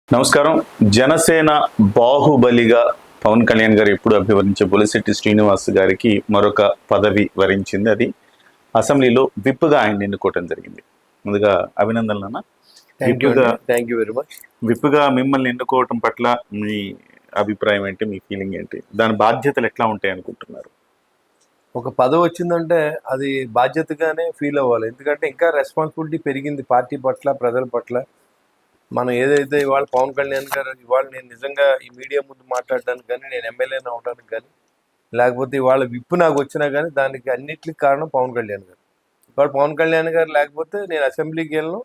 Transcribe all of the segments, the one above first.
నమస్కారం. జనసేన బాహుబలిగా పవన్ కళ్యాణ్ గారు ఎప్పుడు అభివర్ణించే బొలిశెట్టి శ్రీనివాస్ గారికి మరొక పదవి వరించింది. అది అసెంబ్లీలో విప్గా ఆయన ఎన్నుకోవటం జరిగింది. ముందుగా అభినందనలు అన్న. Thank you very much. విప్గా మిమ్మల్ని ఎన్నుకోవటం పట్ల మీ అభిప్రాయం ఏంటి, మీ ఫీలింగ్ ఏంటి, దాని బాధ్యతలు ఎట్లా ఉంటాయి అనుకుంటున్నారు? ఒక పదవి వచ్చిందంటే అది బాధ్యతగానే ఫీల్ అవ్వాలి. ఎందుకంటే ఇంకా రెస్పాన్సిబిలిటీ పెరిగింది పార్టీ పట్ల, ప్రజల పట్ల. మనం ఏదైతే ఇవాళ పవన్ కళ్యాణ్ గారు ఇవాళ నేను నిజంగా ఈ మీడియా ముందు మాట్లాడడానికి కానీ, నేను ఎమ్మెల్యేని అవడానికి కానీ, లేకపోతే ఇవాళ విప్పు నాకు వచ్చినా కానీ దానికి అన్నిటికి కారణం పవన్ కళ్యాణ్ గారు. ఇవాళ పవన్ కళ్యాణ్ గారు లేకపోతే నేను అసెంబ్లీకి వెళ్ళను,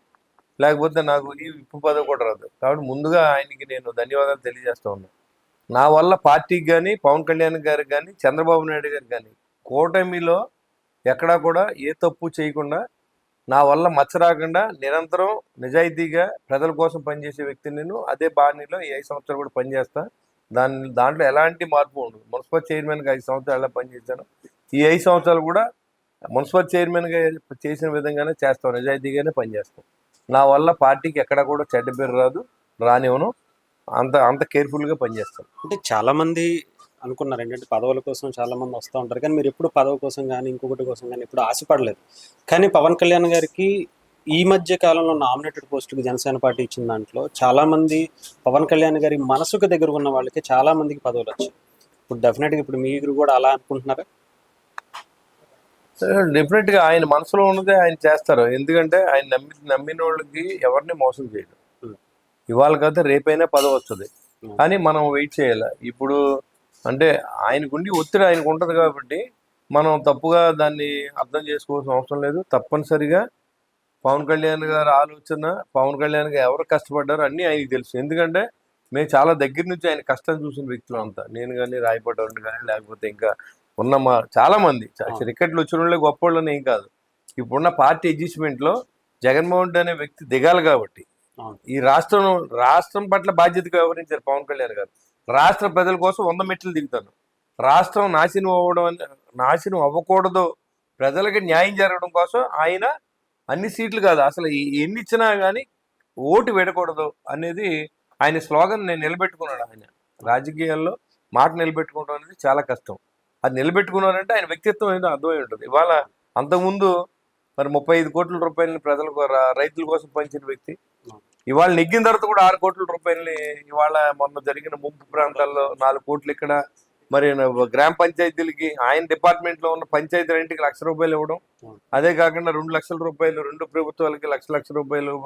లేకపోతే నాకు ఈ విప్పు పదవి కూడా రాదు. కాబట్టి ముందుగా ఆయనకి నేను ధన్యవాదాలు తెలియజేస్తా ఉన్నాను. నా వల్ల పార్టీకి కానీ, పవన్ కళ్యాణ్ గారికి కానీ, చంద్రబాబు నాయుడు గారికి కానీ కూటమిలో ఎక్కడా కూడా ఏ తప్పు చేయకుండా నా వల్ల మచ్చ రాకుండా నిరంతరం నిజాయితీగా ప్రజల కోసం పనిచేసే వ్యక్తిని నేను. అదే బాణీలో ఈ 5 సంవత్సరాలు కూడా పనిచేస్తా. దాంట్లో ఎలాంటి మార్పు ఉండదు. మున్సిపల్ చైర్మన్గా 5 సంవత్సరాలు ఎలా పనిచేశాను, ఈ 5 సంవత్సరాలు కూడా మున్సిపల్ చైర్మన్గా చేసిన విధంగానే చేస్తాం, నిజాయితీగానే పనిచేస్తాం. నా వల్ల పార్టీకి ఎక్కడా కూడా చెడ్డ పేరు రాదు, రానివ్వను. అంత అంత కేర్ఫుల్గా పనిచేస్తాను. అంటే చాలామంది అనుకున్నారు ఏంటంటే పదవుల కోసం చాలామంది వస్తూ ఉంటారు, కానీ మీరు ఎప్పుడు పదవి కోసం కానీ ఇంకొకటి కోసం కానీ ఎప్పుడు ఆశపడలేదు. కానీ పవన్ కళ్యాణ్ గారికి ఈ మధ్య కాలంలో నామినేటెడ్ పోస్టులకు జనసేన పార్టీ ఇచ్చిన దాంట్లో చాలామంది పవన్ కళ్యాణ్ గారి మనసుకు దగ్గర ఉన్న వాళ్ళకి చాలామందికి పదవులు వచ్చాయి. ఇప్పుడు డెఫినెట్గా ఇప్పుడు మీరు కూడా అలా అనుకుంటున్నారా? డెఫినెట్గా ఆయన మనసులో ఉన్నదే ఆయన చేస్తారు. ఎందుకంటే ఆయన నమ్మిన వాళ్ళకి ఎవరిని మోసం చేయడు. ఇవాళ కదా రేపైనా పదవి వస్తుంది, కానీ మనం వెయిట్ చేయాలి. ఇప్పుడు అంటే ఆయనకుండి ఒత్తిడి ఆయనకు ఉంటుంది కాబట్టి మనం తప్పుగా దాన్ని అర్థం చేసుకోవాల్సిన అవసరం లేదు. తప్పనిసరిగా పవన్ కళ్యాణ్ గారి ఆలోచన, పవన్ కళ్యాణ్ గారు ఎవరు కష్టపడ్డారో అన్నీ ఆయనకి తెలుసు. ఎందుకంటే మేము చాలా దగ్గర నుంచి ఆయన కష్టం చూసిన వ్యక్తులు అంతా. నేను కానీ, రాయపడ్డవాడిని కానీ, లేకపోతే ఇంకా ఉన్న మా చాలామంది క్రికెట్లు వచ్చిన వాళ్ళే గొప్ప వాళ్ళని ఏం కాదు. ఇప్పుడున్న పార్టీ అడ్జస్ట్మెంట్లో జగన్మోహన్ రెడ్డి అనే వ్యక్తి దిగాలి కాబట్టి ఈ రాష్ట్రం పట్ల బాధ్యతగా వ్యవహరించారు పవన్ కళ్యాణ్ గారు. రాష్ట్ర ప్రజల కోసం 100 మెట్లు దిగుతాను. రాష్ట్రం నాశనం అవ్వకూడదు, ప్రజలకి న్యాయం జరగడం కోసం ఆయన అన్ని సీట్లు కాదు అసలు ఎన్ని ఇచ్చినా కానీ ఓటు విడకూడదు అనేది ఆయన స్లోగన్. నేను నిలబెట్టుకున్నాడు. ఆయన రాజకీయాల్లో మాట నిలబెట్టుకోవడం అనేది చాలా కష్టం. అది నిలబెట్టుకున్నారంటే ఆయన వ్యక్తిత్వం ఏదో అర్థమై ఉంటుంది. ఇవాళ అంతకుముందు మరి 35 కోట్ల రూపాయలని ప్రజలకు రైతుల కోసం పంచిన వ్యక్తి ఇవాళ నెగ్గిన తర్వాత కూడా 6 కోట్ల రూపాయలని ఇవాళ మొన్న జరిగిన ముంపు ప్రాంతాల్లో 4 కోట్లు ఇక్కడ మరి గ్రామ పంచాయతీలకి ఆయన డిపార్ట్మెంట్ లో ఉన్న పంచాయతీ రెంట్కి ₹1,00,000 ఇవ్వడం, అదే కాకుండా ₹2,00,000 రెండు ప్రభుత్వాలకి లక్ష రూపాయలు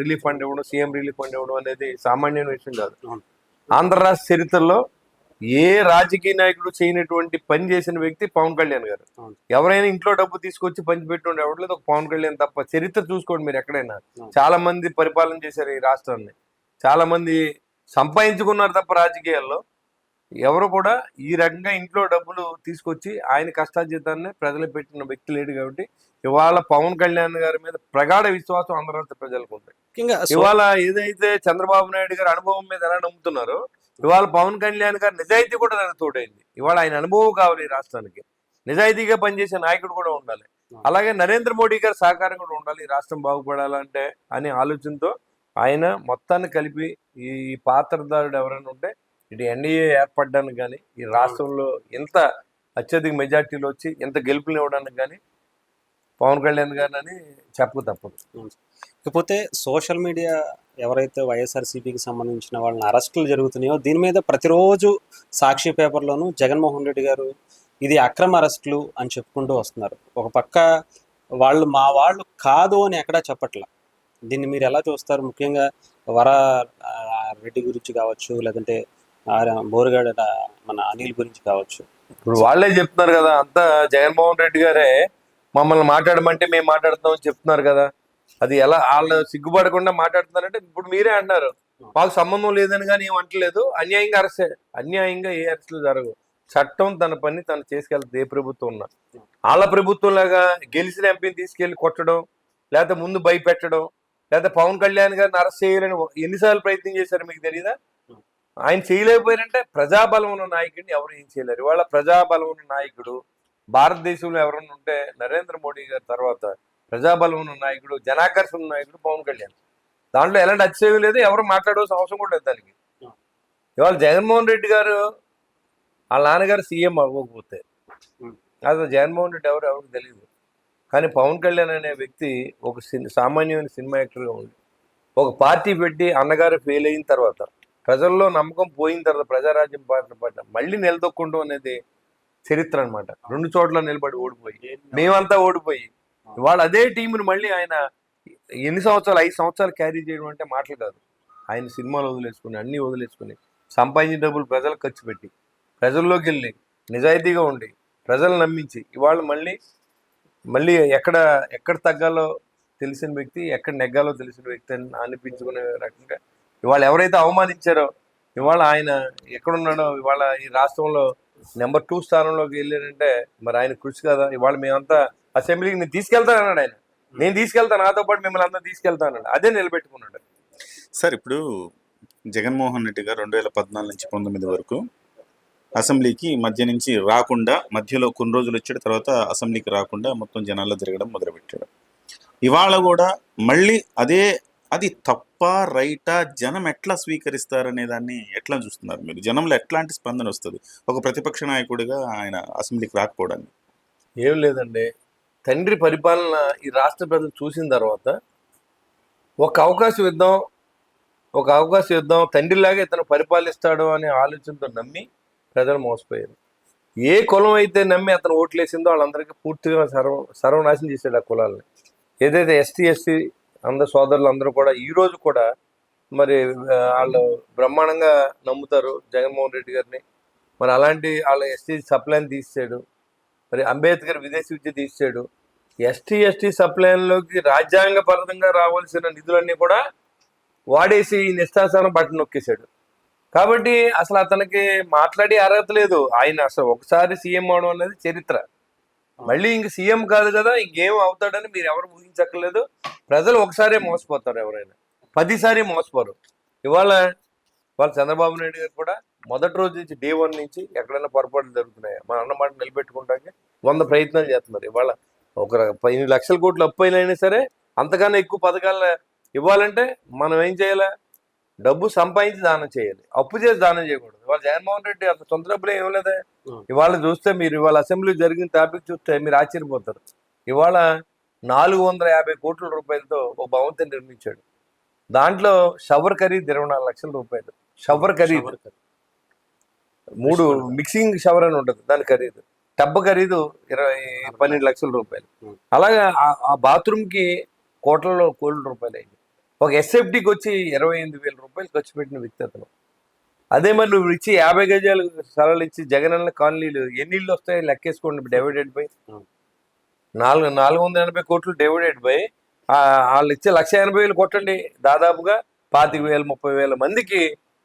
రిలీఫ్ ఫండ్ ఇవ్వడం, సీఎం రిలీఫ్ ఫండ్ ఇవ్వడం అనేది సామాన్యమైన విషయం కాదు. ఆంధ్ర రాష్ట్ర చరిత్రలో ఏ రాజకీయ నాయకుడు చేయనటువంటి పని చేసిన వ్యక్తి పవన్ కళ్యాణ్ గారు. ఎవరైనా ఇంట్లో డబ్బు తీసుకొచ్చి పంచిపెట్టుండే ఎవడలేదు, ఒక పవన్ కళ్యాణ్ తప్ప. చరిత్ర చూసుకోండి మీరు ఎక్కడైనా. చాలా మంది పరిపాలన చేశారు ఈ రాష్ట్రాన్ని, చాలా మంది సంపాదించుకున్నారు తప్ప రాజకీయాల్లో ఎవరు కూడా ఈ రకంగా ఇంట్లో డబ్బులు తీసుకొచ్చి ఆయన కష్టార్జితాన్ని ప్రజలు పెట్టిన వ్యక్తి లేడు. కాబట్టి ఇవాళ పవన్ కళ్యాణ్ గారి మీద ప్రగాఢ విశ్వాసం ఆంధ్ర రాష్ట్ర ప్రజలకు ఉంది. ఇవాళ ఏదైతే చంద్రబాబు నాయుడు గారి అనుభవం మీద ఎలా నమ్ముతున్నారో ఇవాళ పవన్ కళ్యాణ్ గారి నిజాయితీ కూడా దానికి తోడైంది. ఇవాళ ఆయన అనుభవం కావాలి ఈ రాష్ట్రానికి. నిజాయితీగా పనిచేసే నాయకుడు కూడా ఉండాలి. అలాగే నరేంద్ర మోడీ గారి సహకారం కూడా ఉండాలి ఈ రాష్ట్రం బాగుపడాలంటే అనే ఆలోచనతో ఆయన మొత్తాన్ని కలిపి ఈ పాత్రధారుడు ఎవరైనా ఉంటే ఇటు ఎన్డీఏ ఏర్పడడానికి కానీ, ఈ రాష్ట్రంలో ఎంత అత్యధిక మెజార్టీలు వచ్చి ఎంత గెలుపునివ్వడానికి కానీ పవన్ కళ్యాణ్ గారిని చెప్పక తప్పదు. ఇకపోతే సోషల్ మీడియా ఎవరైతే వైఎస్ఆర్సీపీకి సంబంధించిన వాళ్ళని అరెస్టులు జరుగుతున్నాయో దీని మీద ప్రతిరోజు సాక్షి పేపర్లోనూ జగన్మోహన్ రెడ్డి గారు ఇది అక్రమ అరెస్టులు అని చెప్పుకుంటూ వస్తున్నారు. ఒక పక్క వాళ్ళు మా వాళ్ళు కాదు అని ఎక్కడా చెప్పట్లా. దీన్ని మీరు ఎలా చూస్తారు? ముఖ్యంగా వర రెడ్డి గురించి కావచ్చు, లేదంటే బోరుగాడ మన అనిల్ గురించి కావచ్చు. ఇప్పుడు వాళ్ళే చెప్తున్నారు కదా, అంతా జగన్మోహన్ రెడ్డి గారే మమ్మల్ని మాట్లాడమంటే మేము మాట్లాడుతామని చెప్తున్నారు కదా. అది ఎలా వాళ్ళు సిగ్గుపడకుండా మాట్లాడుతున్నారంటే ఇప్పుడు మీరే అంటున్నారు మాకు సంబంధం లేదని కానీ ఏం అంటలేదు. అన్యాయంగా ఏ అరెస్టులు జరగవు. చట్టం తన పని తను చేసుకెళ్తుంది. ఏ ప్రభుత్వం ఉన్నా వాళ్ళ ప్రభుత్వం లాగా గెలిచిన ఎంపీని తీసుకెళ్లి కొట్టడం, లేకపోతే ముందు భయపెట్టడం, లేకపోతే పవన్ కళ్యాణ్ గారిని అరెస్ట్ చేయాలని ఎన్నిసార్లు ప్రయత్నం చేశారు మీకు తెలియదా? ఆయన చేయలేకపోయారంటే ప్రజాబలం ఉన్న నాయకుడిని ఎవరు ఏం చేయలేరు. ఇవాళ ప్రజాబలం ఉన్న నాయకుడు భారతదేశంలో ఎవరన్నా ఉంటే నరేంద్ర మోడీ గారి తర్వాత ప్రజాబలం ఉన్న నాయకుడు, జనాకర్షణ నాయకుడు పవన్ కళ్యాణ్. దాంట్లో ఎలాంటి అతిశయం లేదు, ఎవరు మాట్లాడవలసిన అవసరం కూడా లేదు దానికి. ఇవాళ జగన్మోహన్ రెడ్డి గారు వాళ్ళ నాన్నగారు సీఎం అవ్వకపోతే అసలు జగన్మోహన్ రెడ్డి ఎవరికి తెలియదు. కానీ పవన్ కళ్యాణ్ అనే వ్యక్తి ఒక సామాన్యమైన సినిమా యాక్టర్గా ఉండి ఒక పార్టీ పెట్టి అన్నగారు ఫెయిల్ అయిన తర్వాత ప్రజల్లో నమ్మకం పోయిన తర్వాత ప్రజారాజ్యం పార్టీ మళ్ళీ నిలదొక్కుంటూ అనేది చరిత్ర అనమాట. 2 చోట్ల నిలబడి ఓడిపోయి మేమంతా ఓడిపోయి ఇవాళ అదే టీంని మళ్ళీ ఆయన ఎన్ని సంవత్సరాలు 5 సంవత్సరాలు క్యారీ చేయడం అంటే మాటలు కాదు. ఆయన సినిమాలు వదిలేసుకుని అన్నీ వదిలేసుకుని సంపాదించిన డబ్బులు ప్రజలకు ఖర్చు పెట్టి ప్రజల్లోకి వెళ్ళి నిజాయితీగా ఉండి ప్రజలు నమ్మించి ఇవాళ మళ్ళీ ఎక్కడ తగ్గాలో తెలిసిన వ్యక్తి, ఎక్కడ నెగ్గాలో తెలిసిన వ్యక్తి అని అనిపించుకునే రకంగా ఇవాళ ఎవరైతే అవమానించారో ఇవాళ ఆయన ఎక్కడున్నాడో ఇవాళ ఈ రాష్ట్రంలో నెంబర్ 2 స్థానంలోకి వెళ్ళారంటే మరి ఆయన కృషి కదా. ఇవాళ మేమంతా అసెంబ్లీకి నేను తీసుకెళ్తాను అన్నాడు ఆయన. నేను తీసుకెళ్తాను, నాతో పాటు మిమ్మల్ని అంతా తీసుకెళ్తాను అన్నాడు. అదే నిలబెట్టుకున్నాడు. సార్ ఇప్పుడు జగన్మోహన్ రెడ్డి గారు 2014 నుంచి 19 వరకు అసెంబ్లీకి మధ్య నుంచి రాకుండా, మధ్యలో కొన్ని రోజులు వచ్చాడు, తర్వాత అసెంబ్లీకి రాకుండా మొత్తం జనాల్లో తిరగడం మొదలుపెట్టాడు. ఇవాళ కూడా మళ్ళీ అది తప్ప రైటా, జనం ఎట్లా స్వీకరిస్తారనే దాన్ని ఎట్లా చూస్తున్నారు మీరు? జనంలో ఎట్లాంటి స్పందన వస్తుంది ఒక ప్రతిపక్ష నాయకుడిగా ఆయన అసెంబ్లీకి రాకపోవడానికి? ఏం లేదండి, తండ్రి పరిపాలన ఈ రాష్ట్ర ప్రజలు చూసిన తర్వాత ఒక అవకాశం ఇద్దాం తండ్రిలాగా ఇతను పరిపాలిస్తాడు అనే ఆలోచనతో నమ్మి ప్రజలు మోసపోయారు. ఏ కులం అయితే నమ్మి అతను ఓట్లేసిందో వాళ్ళందరికీ పూర్తిగా సర్వనాశనం చేశాడు ఆ కులాలని. ఏదైతే ఎస్టీ అందరు సోదరులు అందరూ కూడా ఈరోజు కూడా మరి వాళ్ళు బ్రహ్మాండంగా నమ్ముతారు జగన్మోహన్ రెడ్డి గారిని. మరి అలాంటి వాళ్ళ ఎస్టీ సప్లైని తీసాడు, మరి అంబేద్కర్ విదేశీ విద్య తీసాడు. ఎస్టీ సప్లైన్లోకి రాజ్యాంగపరంగా రావాల్సిన నిధులన్నీ కూడా వాడేసి నిష్ఠాసానం బట్టను నొక్కేశాడు. కాబట్టి అసలు అతనికి మాట్లాడే అర్హత లేదు. ఆయన అసలు ఒకసారి సీఎం అవడం అనేది చరిత్ర. మళ్ళీ ఇంక సీఎం కాదు కదా, ఇంకేం అవుతాడని మీరు ఎవరు ఊహించక్కర్లేదు. ప్రజలు ఒకసారే మోసపోతారు, ఎవరైనా 10 సారి మోసపోరు. ఇవాళ చంద్రబాబు నాయుడు గారు కూడా మొదటి రోజు నుంచి డే 1 నుంచి ఎక్కడైనా పొరపాట్లు జరుగుతున్నాయా, మన అన్నమాట నిలబెట్టుకుంటాకే 100 ప్రయత్నాలు చేస్తున్నారు. ఇవాళ ఒక 8 లక్షల కోట్లు అప్పు అయినా సరే అంతకన్నా ఎక్కువ పథకాలు ఇవ్వాలంటే మనం ఏం చేయాలి? డబ్బు సంపాదించి దానం చేయాలి, అప్పు చేసి దానం చేయకూడదు. ఇవాళ జగన్మోహన్ రెడ్డి అంత సొంత డబ్బులు ఏం లేదా. ఇవాళ చూస్తే మీరు ఇవాళ అసెంబ్లీ జరిగిన టాపిక్ చూస్తే మీరు ఆశ్చర్యపోతారు. ఇవాళ 450 కోట్ల రూపాయలతో ఒక భవంతిని నిర్మించాడు. దాంట్లో షవర్ ఖరీదు 24 లక్షల రూపాయలు. షవర్ ఖరీదు 3 మిక్సింగ్ షవర్ అని ఉంటుంది, దాని ఖరీదు. టబ్ ఖరీదు 12 లక్షల రూపాయలు. అలాగే ఆ బాత్రూమ్కి కోట్ల రూపాయలు అయింది. ఒక ఎస్ఎఫ్టీకి వచ్చి 28,000 రూపాయలు ఖర్చు పెట్టిన వ్యక్తి అతను. అదే మరి నువ్వు ఇచ్చి 50 గజాలు స్థలాలు ఇచ్చి జగనన్న కాలనీలు ఎన్ని ఇళ్ళు వస్తాయి లెక్కేసుకోండి. డివైడెడ్ బై 480 కోట్లు డివైడెడ్ బై వాళ్ళు ఇచ్చే 1,80,000 కొట్టండి. దాదాపుగా 25,000 30,000 మందికి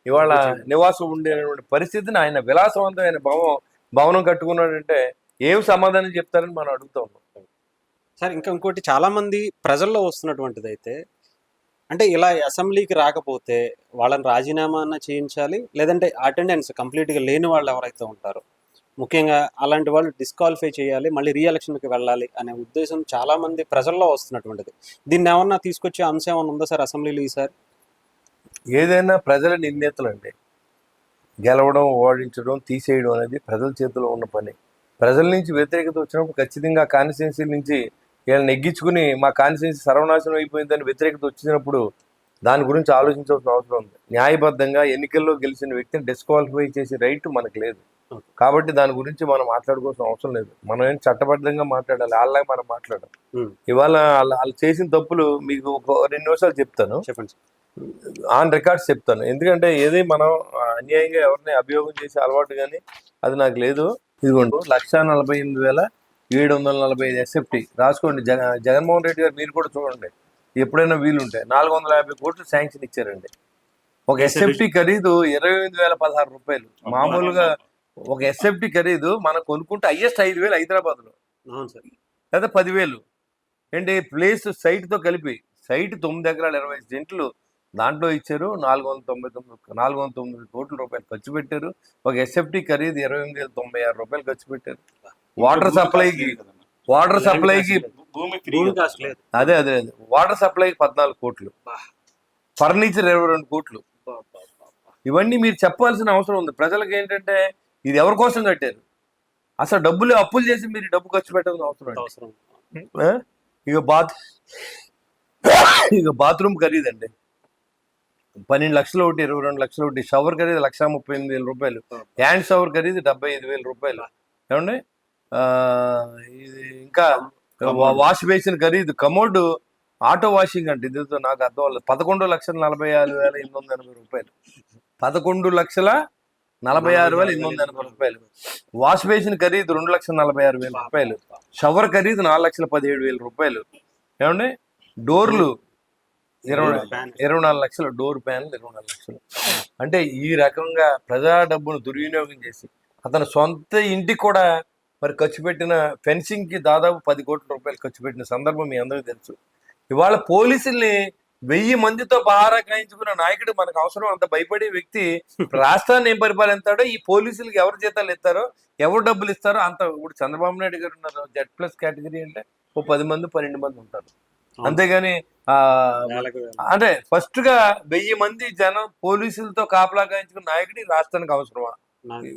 ఇవాళ నివాసం ఉండేటువంటి పరిస్థితిని ఆయన విలాసవంతమైన భవనం కట్టుకున్నాడంటే ఏం సమాధానం చెప్తారని మనం అడుగుతా ఉన్నాం. సార్ ఇంకోటి చాలా మంది ప్రజల్లో వస్తున్నటువంటిది అయితే, అంటే ఇలా అసెంబ్లీకి రాకపోతే వాళ్ళని రాజీనామా అన్న చేయించాలి, లేదంటే అటెండెన్స్ కంప్లీట్గా లేని వాళ్ళు ఎవరైతే ఉంటారో ముఖ్యంగా అలాంటి వాళ్ళు డిస్క్వాలిఫై చేయాలి, మళ్ళీ రీఎలక్షన్కి వెళ్ళాలి అనే ఉద్దేశం చాలా మంది ప్రజల్లో వస్తున్నటువంటిది. దీన్ని ఏమన్నా తీసుకొచ్చే అంశం ఏమన్నా ఉందా సార్ అసెంబ్లీలో ఈసారి? ఏదైనా ప్రజల నిర్ణేతలు అండి. గెలవడం, ఓడించడం, తీసేయడం అనేది ప్రజల చేతిలో ఉన్న పని. ప్రజల నుంచి వ్యతిరేకత వచ్చినప్పుడు ఖచ్చితంగా కాన్స్టిట్యున్సీ నుంచి వీళ్ళని నెగ్గించుకుని మా కాన్స్టిట్యున్సీ సర్వనాశనం అయిపోయిందని వ్యతిరేకత వచ్చినప్పుడు దాని గురించి ఆలోచించాల్సిన అవసరం ఉంది. న్యాయబద్ధంగా ఎన్నికల్లో గెలిచిన వ్యక్తిని డిస్క్వాలిఫై చేసే రైట్ మనకు లేదు. కాబట్టి దాని గురించి మనం మాట్లాడుకోవాల్సిన అవసరం లేదు. మనం ఏం చట్టబద్ధంగా మాట్లాడాలి, వాళ్ళలాగా మనం మాట్లాడాలి. ఇవాళ వాళ్ళు చేసిన తప్పులు మీకు ఒక 2 నిమిషాలు చెప్తాను, చెప్పండి. ఆన్ రికార్డ్స్ చెప్తాను. ఎందుకంటే ఏది మనం అన్యాయంగా ఎవరిని అభియోగం చేసే అలవాటు కానీ అది నాకు లేదు. ఇదిగోండి 1,48,745 ఎస్ఎఫ్టీ రాసుకోండి. జగన్మోహన్ రెడ్డి గారు మీరు కూడా చూడండి, ఎప్పుడైనా వీలుంటే 450 కోట్లు శాంక్షన్ ఇచ్చారండి. ఒక ఎస్ఎఫ్టీ ఖరీదు 28,016 రూపాయలు. మామూలుగా ఒక ఎస్ఎఫ్టీ ఖరీదు మనం కొనుక్కుంటే హైయెస్ట్ 5,000 హైదరాబాద్లో, లేదా 10,000 ఏంటి ప్లేస్ సైట్తో కలిపి. సైట్ 9 ఎకరాల 25 సెంట్లు దాంట్లో ఇచ్చారు. 499 కోట్ల రూపాయలు ఖర్చు పెట్టారు. ఒక ఎస్ఎఫ్టీ ఖరీదు 28,096 రూపాయలు ఖర్చు పెట్టారు. వాటర్ సప్లైకి అదే వాటర్ సప్లైకి 14 కోట్లు. ఫర్నిచర్ 22 కోట్లు. ఇవన్నీ మీరు చెప్పాల్సిన అవసరం ఉంది. ప్రజలకు ఏంటంటే ఇది ఎవరి కోసం కట్టారు? అసలు డబ్బులు అప్పులు చేసి మీరు డబ్బు ఖర్చు పెట్టాల్సిన అవసరం ఏంటి? అవసరం. ఆ? ఇక బాత్రూమ్ ఖరీదండి 12 లక్షలు ఒకటి, 22 లక్షలు ఒకటి. షవర్ ఖరీదు 1,38,000 రూపాయలు. హ్యాండ్ షవర్ ఖరీదు 75,000 రూపాయలు. ఏమండి ఇది ఇంకా వాష్ బేసిన్ ఖరీదు, కమోడ్ ఆటో వాషింగ్ అంటే ఇదితో నాకు అర్థం అవ్వలేదు, 11,46,880 రూపాయలు. 11,46,880 రూపాయలు. వాష్ బేసిన్ ఖరీదు 2,46,000 రూపాయలు. షవర్ ఖరీదు 4,17,000 రూపాయలు. ఏమండి డోర్లు 24 లక్షలు, డోర్ ప్యానల్ 24 లక్షలు. అంటే ఈ రకంగా ప్రజా డబ్బును దుర్వినియోగం చేసి అతను సొంత ఇంటికి కూడా మరి ఖర్చు పెట్టిన ఫెన్సింగ్ కి దాదాపు 10 కోట్ల రూపాయలు ఖర్చు పెట్టిన సందర్భం మీ అందరికీ తెలుసు. ఇవాళ పోలీసుల్ని 1000 మందితో పహారా కాయించుకున్న నాయకుడు మనకు అవసరం. అంత భయపడే వ్యక్తి రాష్ట్రాన్ని ఏం పరిపాలిస్తాడో, ఈ పోలీసులకు ఎవరు జీతాలు ఇస్తారో, ఎవరు డబ్బులు ఇస్తారో అంత. ఇప్పుడు చంద్రబాబు నాయుడు గారు ఉన్నారు, Z+ కేటగిరీ అంటే ఓ 10 మంది 12 మంది ఉంటారు. అంతేగాని అంటే ఫస్ట్ గా 1000 మంది జనం పోలీసులతో కాపలా కాయించుకున్న నాయకుడు ఈ రాష్ట్రానికి అవసరమా?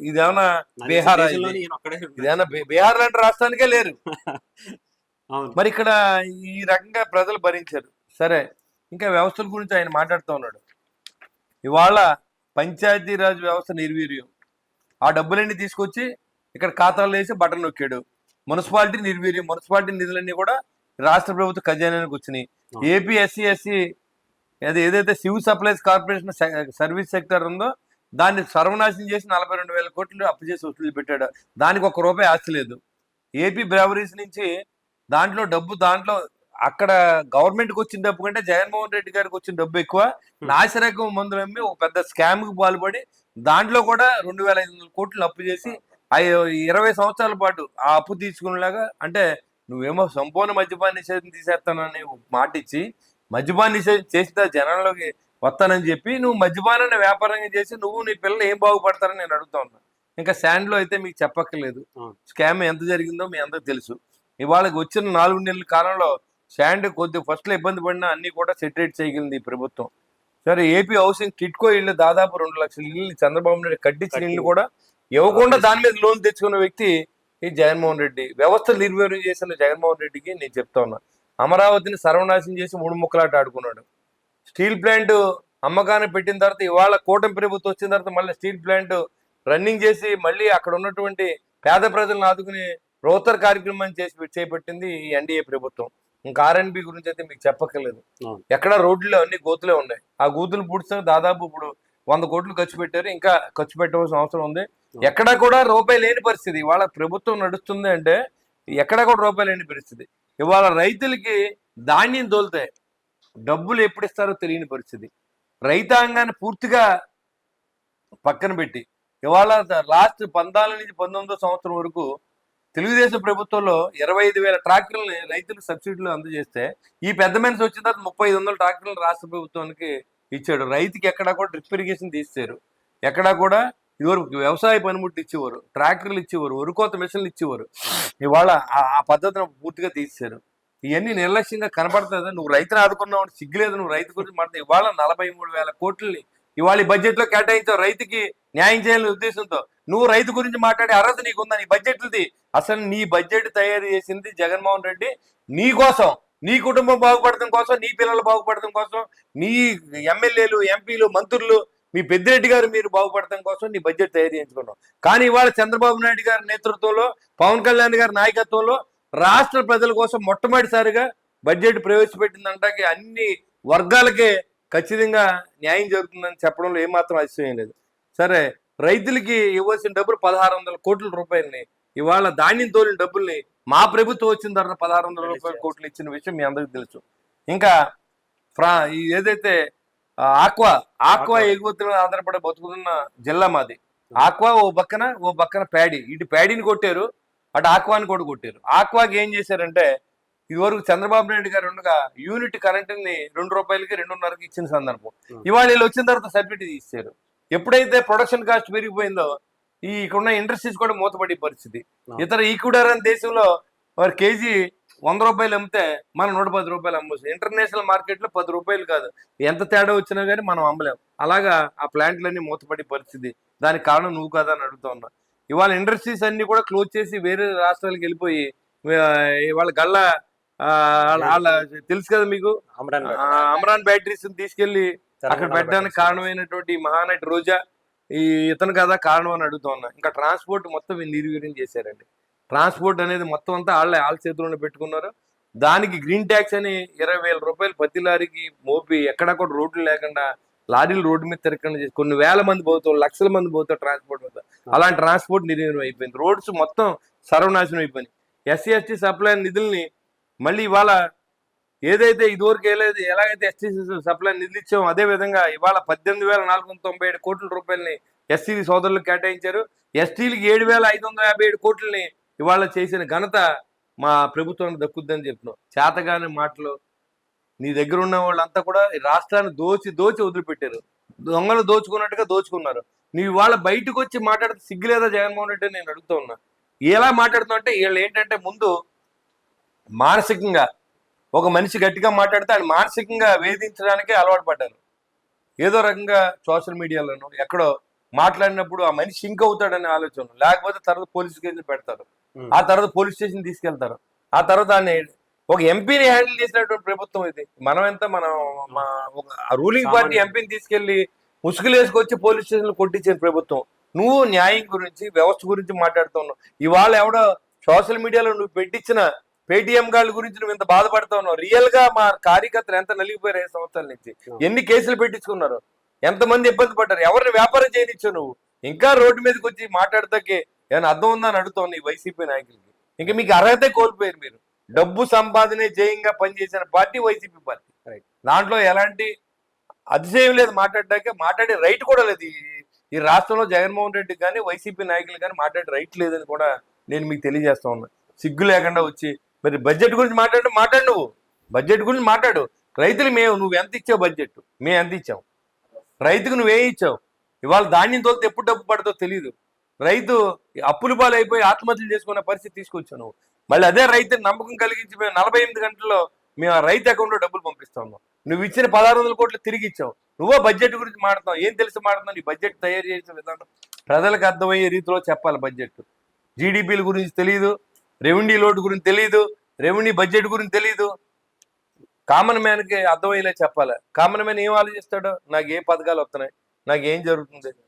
ఇదేమన్నా బీహార్? ఇదేమన్నా బీహార్ లాంటి రాష్ట్రానికే లేరు. మరి ఇక్కడ ఈ రకంగా ప్రజలు భరించారు. సరే, ఇంకా వ్యవస్థల గురించి ఆయన మాట్లాడుతూ ఉన్నాడు. ఇవాళ పంచాయతీరాజ్ వ్యవస్థ నిర్వీర్యం. ఆ డబ్బులన్నీ తీసుకొచ్చి ఇక్కడ ఖాతాలు వేసి బటన్ నొక్కాడు. మున్సిపాలిటీ నిర్వీర్యం. మున్సిపాలిటీ నిధులన్నీ కూడా రాష్ట్ర ప్రభుత్వ ఖజానానికి వచ్చినాయి. ఏపీ SC/SC అది ఏదైతే civil supplies corporation service sector ఉందో దాన్ని సర్వనాశనం చేసి 42,000 కోట్లు అప్పు చేసి వసూలు పెట్టాడు. దానికి ₹1 ఆస్తి లేదు. ఏపీ బ్రెవరీస్ నుంచి దాంట్లో అక్కడ గవర్నమెంట్కి వచ్చిన డబ్బు కంటే జగన్మోహన్ రెడ్డి గారికి వచ్చిన డబ్బు ఎక్కువ. నాసిరకం మందులు అమ్మి ఒక పెద్ద స్కామ్ కు పాల్పడి దాంట్లో కూడా 2,500 కోట్లు అప్పు చేసి 20 సంవత్సరాల పాటు ఆ అప్పు తీసుకునేలాగా. అంటే నువ్వేమో సంపూర్ణ మద్యపాన నిషేధం తీసేస్తానని మాట ఇచ్చి మద్యపాన నిషేధం చేసిన జనాల్లోకి వస్తానని చెప్పి నువ్వు మద్యపానాన్ని వ్యాపారంగా చేసి నువ్వు నీ పిల్లలు ఏం బాగుపడతారని నేను అడుగుతా ఉన్నా. ఇంకా శాండ్ లో అయితే మీకు చెప్పక్కర్లేదు. స్కామ్ ఎంత జరిగిందో మీ అందరికి తెలుసు. ఇవాళకి వచ్చిన 4 నెలల కాలంలో శాండ్ కొద్దిగా ఫస్ట్ లో ఇబ్బంది పడినా అన్ని కూడా సెటరేట్ చేయగలిగింది ఈ ప్రభుత్వం. సరే, ఏపీ హౌసింగ్ టిట్కో ఇళ్ళు దాదాపు 2 లక్షల ఇళ్ళు చంద్రబాబు నాయుడు కట్టించిన ఇళ్ళు కూడా ఇవ్వకుండా దాని మీద లోన్ తెచ్చుకున్న వ్యక్తి ఈ జగన్మోహన్ రెడ్డి. వ్యవస్థలు నిర్వీర్యం చేసిన జగన్మోహన్ రెడ్డికి నేను చెప్తా ఉన్నా, అమరావతిని సర్వనాశనం చేసి 3 ముక్కలాట ఆడుకున్నాడు. స్టీల్ ప్లాంట్ అమ్మకాన్ని పెట్టిన తర్వాత ఇవాళ కూటమి ప్రభుత్వం వచ్చిన తర్వాత మళ్ళీ స్టీల్ ప్లాంట్ రన్నింగ్ చేసి మళ్ళీ అక్కడ ఉన్నటువంటి పేద ప్రజలను ఆదుకుని రోతర్ కార్యక్రమాన్ని చేపట్టింది ఈ ఎన్డీఏ ప్రభుత్వం. ఇంకా R&B గురించి అయితే మీకు చెప్పక్కర్లేదు. ఎక్కడ రోడ్లలో అన్ని గోతులే ఉన్నాయి. ఆ గోతులు పూడ్చే దాదాపు ఇప్పుడు 100 కోట్లు ఖర్చు పెట్టారు. ఇంకా ఖర్చు పెట్టవలసిన అవసరం ఉంది. ఎక్కడా కూడా రూపాయి లేని పరిస్థితి. ఇవాళ ప్రభుత్వం నడుస్తుంది అంటే ఎక్కడా కూడా రూపాయి లేని పరిస్థితి. ఇవాళ రైతులకి ధాన్యం తోలుతాయి, డబ్బులు ఎప్పుడు ఇస్తారో తెలియని పరిస్థితి. రైతాంగాన్ని పూర్తిగా పక్కన పెట్టి ఇవాళ లాస్ట్ 14 నుంచి 19 సంవత్సరం వరకు తెలుగుదేశం ప్రభుత్వంలో 25,000 ట్రాక్టర్లని రైతులకు సబ్సిడీలు అందజేస్తే ఈ పెద్ద మనిషి వచ్చిన తర్వాత 3,500 ట్రాక్టర్లు రాష్ట్ర ప్రభుత్వానికి ఇచ్చాడు. రైతుకి ఎక్కడా కూడా డ్రిప్ ఇరిగేషన్ తీసేశారు. ఎక్కడా కూడా ఇదివరకు వ్యవసాయ పనిముట్లు ఇచ్చేవారు, ట్రాక్టర్లు ఇచ్చేవారు, వరికోత మిషన్లు ఇచ్చేవారు. ఇవాళ ఆ పద్ధతిని పూర్తిగా తీసేశారు. ఇవన్నీ నిర్లక్ష్యంగా కనపడుతుంది. నువ్వు రైతుని ఆదుకున్నావు అంటే సిగ్గులేదు. నువ్వు రైతు గురించి మాట్లాడు. ఇవాళ 43,000 కోట్లని ఇవాళ ఈ బడ్జెట్ లో కేటాయించావు రైతుకి న్యాయం చేయాలనే ఉద్దేశంతో. నువ్వు రైతు గురించి మాట్లాడే అర్హత నీకుందా? నీ బడ్జెట్లది. అసలు నీ బడ్జెట్ తయారు చేసింది జగన్మోహన్ రెడ్డి నీ కోసం, నీ కుటుంబం బాగుపడటం కోసం, నీ పిల్లలు బాగుపడటం కోసం, నీ ఎమ్మెల్యేలు, ఎంపీలు, మంత్రులు, మీ పెద్దిరెడ్డి గారు మీరు బాగుపడటం కోసం నీ బడ్జెట్ తయారు చేయించుకున్నావు. కానీ ఇవాళ చంద్రబాబు నాయుడు గారి నేతృత్వంలో, పవన్ కళ్యాణ్ గారి నాయకత్వంలో రాష్ట్ర ప్రజల కోసం మొట్టమొదటిసారిగా బడ్జెట్ ప్రవేశపెట్టిందంటే అన్ని వర్గాలకే ఖచ్చితంగా న్యాయం జరుగుతుందని చెప్పడంలో ఏమాత్రం అతిశయం లేదు. సరే, రైతులకి ఇవ్వాల్సిన డబ్బులు 1,600 కోట్ల రూపాయలని ఇవాళ ధాన్యం తోలిన డబ్బుల్ని మా ప్రభుత్వం వచ్చిన తర్వాత 1,600 కోట్లు ఇచ్చిన విషయం మీ అందరికీ తెలుసు. ఇంకా ఏదైతే ఆక్వా ఎగుమతుల ఆధారపడి బతుకుతున్న జిల్లా మాది. ఆక్వా ఓ పక్కన ప్యాడీ. ఇటు ప్యాడీని కొట్టారు, అటు ఆక్వాని కూడా కొట్టారు. ఆక్వాకి ఏం చేశారంటే ఇదివరకు చంద్రబాబు నాయుడు గారు ఉండగా యూనిట్ కరెంటుని ₹2కి 2.5కి ఇచ్చిన సందర్భం. ఇవాళ వీళ్ళు వచ్చిన తర్వాత సబ్సిడీ తీశారు. ఎప్పుడైతే ప్రొడక్షన్ కాస్ట్ పెరిగిపోయిందో ఇక్కడున్న ఇండస్ట్రీస్ కూడా మూతపడే పరిస్థితి. ఇతర ఈక్వెడార్ అనే దేశంలో వారి కేజీ రూపాయలు అమ్మితే మనం 110 రూపాయలు అమ్మవచ్చు. ఇంటర్నేషనల్ మార్కెట్లో 10 రూపాయలు కాదు, ఎంత తేడా వచ్చినా కానీ మనం అమ్మలేం. అలాగా ఆ ప్లాంట్లన్నీ మూతపడే పరిస్థితి. దానికి కారణం నువ్వు కదా అని అడుగుతా ఉన్నా. ఇవాళ ఇండస్ట్రీస్ అన్ని కూడా క్లోజ్ చేసి వేరే రాష్ట్రాలకు వెళ్ళిపోయి ఇవాళ గల్లా వాళ్ళ తెలుసు కదా మీకు, అమరాన్ బ్యాటరీస్ తీసుకెళ్లి అక్కడ పెట్టడానికి కారణమైనటువంటి మహానటి రోజా ఇతను కదా కారణం అని అడుగుతా ఉన్నా. ఇంకా ట్రాన్స్పోర్ట్ మొత్తం నిర్వీర్యం చేశారండి. ట్రాన్స్పోర్ట్ అనేది మొత్తం అంతా వాళ్ళ చేతుల్లోనే పెట్టుకున్నారు. దానికి గ్రీన్ ట్యాక్స్ అని 20,000 రూపాయలు ప్రతి లారీకి మోపి ఎక్కడా కూడా రోడ్లు లేకుండా లారీలు రోడ్డు మీద తిరగకుండా చేసి కొన్ని వేల మంది పోతారు, లక్షల మంది పోతారు ట్రాన్స్పోర్ట్ వద్ద. అలాంటి ట్రాన్స్పోర్ట్ నిర్వీర్యం అయిపోయింది. రోడ్స్ మొత్తం సర్వనాశనం అయిపోయింది. ఎస్సీ ఎస్టీ సప్లై నిధుల్ని మళ్ళీ ఇవాళ ఏదైతే ఇదివరకు ఎలాగైతే ఎస్టీ సప్లై నిధులు ఇచ్చామో అదే విధంగా ఇవాళ 18,497 కోట్ల రూపాయలని ఎస్సీ సోదరులకు కేటాయించారు. ఎస్టీలకి 7,557 కోట్లని ఇవాళ చేసిన ఘనత మా ప్రభుత్వానికి దక్కుద్దని చెప్తున్నాం. చేతగాని మాటలు, నీ దగ్గర ఉన్న వాళ్ళంతా కూడా ఈ రాష్ట్రాన్ని దోచి వదిలిపెట్టారు. దొంగలు దోచుకున్నట్టుగా దోచుకున్నారు. నువ్వు ఇవాళ బయటకు వచ్చి మాట్లాడితే సిగ్గులేదా జగన్మోహన్ రెడ్డి నేను అడుగుతూ ఉన్నా. ఎలా మాట్లాడుతున్నావు అంటే వీళ్ళు ఏంటంటే ముందు మానసికంగా ఒక మనిషి గట్టిగా మాట్లాడితే ఆయన మానసికంగా వేధించడానికే అలవాటు పడ్డారు. ఏదో రకంగా సోషల్ మీడియాలోనూ ఎక్కడో మాట్లాడినప్పుడు ఆ మనిషి సింక్ అవుతాడనే ఆలోచన, లేకపోతే తర్వాత పోలీస్ కేసులు పెడతారు, ఆ తర్వాత పోలీస్ స్టేషన్ తీసుకెళ్తారు, ఆ తర్వాత దాన్ని ఒక ఎంపీని హ్యాండిల్ చేసినటువంటి ప్రభుత్వం ఇది. మనం ఎంత రూలింగ్ పార్టీ ఎంపీని తీసుకెళ్లి ముసుగులు వేసుకొచ్చి పోలీస్ స్టేషన్ కొట్టించిన ప్రభుత్వం. నువ్వు న్యాయం గురించి వ్యవస్థ గురించి మాట్లాడుతున్నావు. ఇవాళ ఎవడో సోషల్ మీడియాలో నువ్వు పెట్టించిన పేటిఎం గాళ్ళ గురించి నువ్వు ఇంత బాధపడతా ఉన్నావు. రియల్ గా మా కార్యకర్తలు ఎంత నలిగిపోయారు 5 సంవత్సరాల నుంచి, ఎన్ని కేసులు పెట్టించుకున్నారు, ఎంతమంది ఇబ్బంది పడ్డారు, ఎవరిని వ్యాపారం చేయనిచ్చావు నువ్వు. ఇంకా రోడ్డు మీదకి వచ్చి మాట్లాడతాకే ఏమైనా అర్థం ఉందని అడుగుతావు ఈ వైసీపీ నాయకులకి. ఇంకా మీకు అర్హతే కోల్పోయారు. మీరు డబ్బు సంపాదనే జయంగా పనిచేసిన పార్టీ వైసీపీ పార్టీ. దాంట్లో ఎలాంటి అతిశయం లేదు, మాట్లాడే రైట్ కూడా లేదు. ఈ రాష్ట్రంలో జగన్మోహన్ రెడ్డికి కానీ వైసీపీ నాయకులు కానీ మాట్లాడే రైట్ లేదని కూడా నేను మీకు తెలియజేస్తా ఉన్నా. సిగ్గు లేకుండా వచ్చి మరి బడ్జెట్ గురించి మాట్లాడు, నువ్వు బడ్జెట్ గురించి మాట్లాడు. రైతులు నువ్వు ఎంత ఇచ్చావు బడ్జెట్, మేము ఎంత ఇచ్చావు, రైతుకు నువ్వేం ఇచ్చావు. ఇవాళ ధాన్యం తోలితే ఎప్పుడు డబ్బు పడుతుందో తెలియదు. రైతు అప్పుల పాలు అయిపోయి ఆత్మహత్యలు చేసుకునే పరిస్థితి తీసుకొచ్చావు నువ్వు. మళ్ళీ అదే రైతుని నమ్మకం కలిగించి మేము 48 గంటల్లో మేము ఆ రైతు అకౌంట్లో డబ్బులు పంపిస్తా ఉన్నాం. నువ్వు ఇచ్చిన 1600 కోట్లు తిరిగి ఇచ్చావు. నువ్వో బడ్జెట్ గురించి మాట్లాడుతున్నావు. ఏం తెలిసి మాట్లాడుతున్నావు? నీ బడ్జెట్ తయారు చేసిన విధానం ప్రజలకు అర్థమయ్యే రీతిలో చెప్పాలి. బడ్జెట్ జీడిపిల గురించి తెలియదు, రెవెన్యూ లోటు గురించి తెలియదు, రెవెన్యూ బడ్జెట్ గురించి తెలియదు. కామన్ మ్యాన్కి అర్థమయ్యేలా చెప్పాలి. కామన్ మ్యాన్ ఏం ఆలోచిస్తాడో, నాకు ఏ పథకాలు వస్తున్నాయి, నాకు ఏం జరుగుతుంది,